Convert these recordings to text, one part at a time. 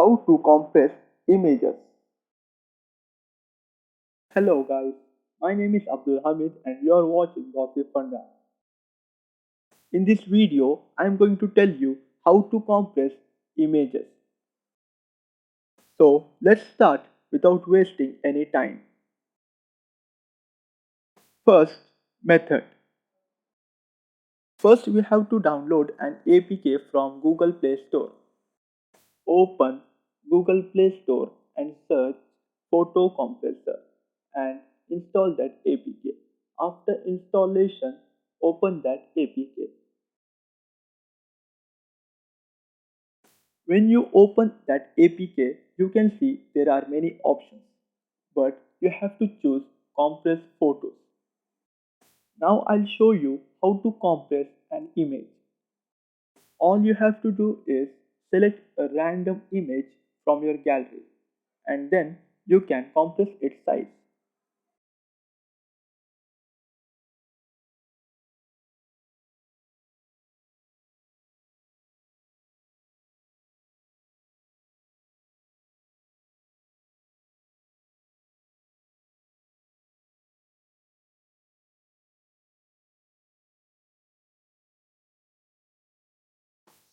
how to compress images. Hello guys, my name is Abdul Hamid and you are watching Gossipfunda. In this video, I am going to tell you how to compress images. So let's start without wasting any time. First, method. First, we have to download an APK from Google Play Store. Open Google Play Store and search Photo Compressor and install that APK. After installation, open that APK. When you open that APK, you can see there are many options, but you have to choose Compress Photos. Now I'll show you how to compress an image. All you have to do is select a random image from your gallery and then you can compress its size.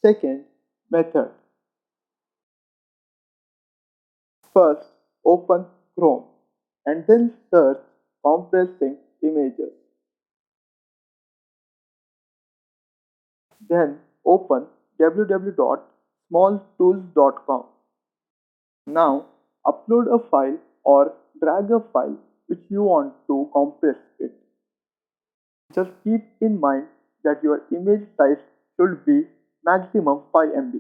Second method. First, open Chrome and then search compressing images. Then open www.smalltools.com. Now upload a file or drag a file which you want to compress it. Just keep in mind that your image size should be maximum 5 MB.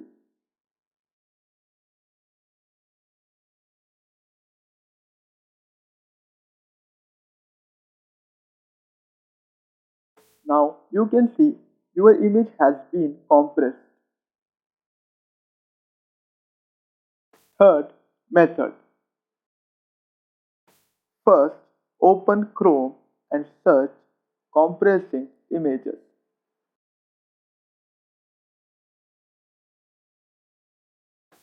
Now you can see your image has been compressed. Third method. First, open Chrome and search compressing images.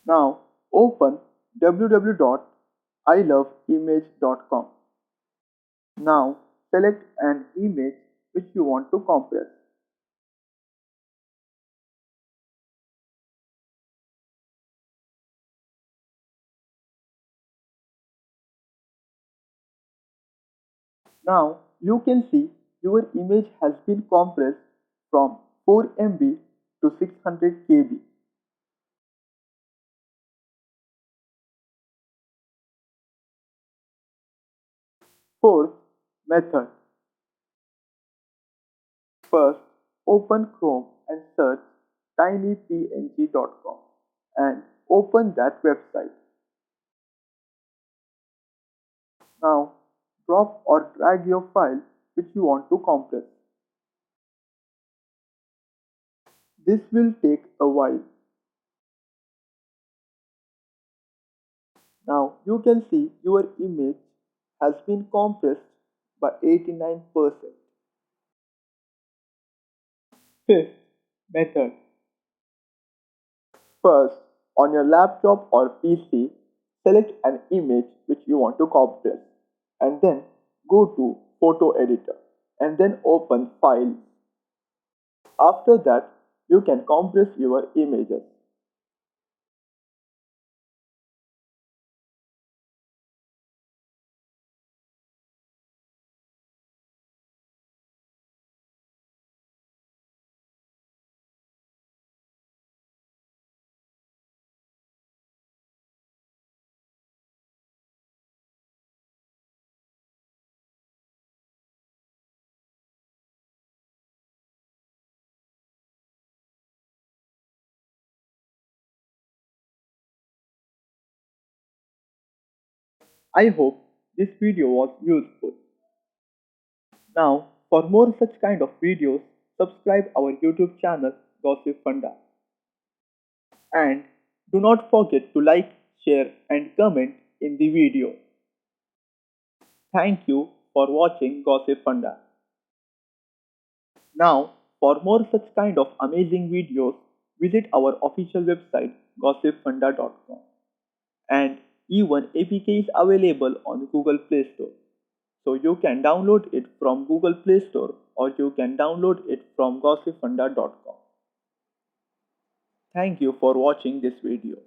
Now open www.iloveimage.com. Now select an image which you want to compress. Now you can see your image has been compressed from 4 MB to 600 KB. Fourth method. First, open Chrome and search tinypng.com and open that website. Now, drop or drag your file which you want to compress. This will take a while. Now, you can see your image has been compressed by 89%. Fifth method. First, on your laptop or PC, select an image which you want to compress and then go to photo editor and then open file. After that, you can compress your images. I hope this video was useful. Now, for more such kind of videos, subscribe our YouTube channel Gossipfunda. And do not forget to like, share and comment in the video. Thank you for watching Gossipfunda. Now, for more such kind of amazing videos, visit our official website gossipfunda.com. and even APK is available on Google Play Store. So you can download it from Google Play Store or you can download it from gossipfunda.com. Thank you for watching this video.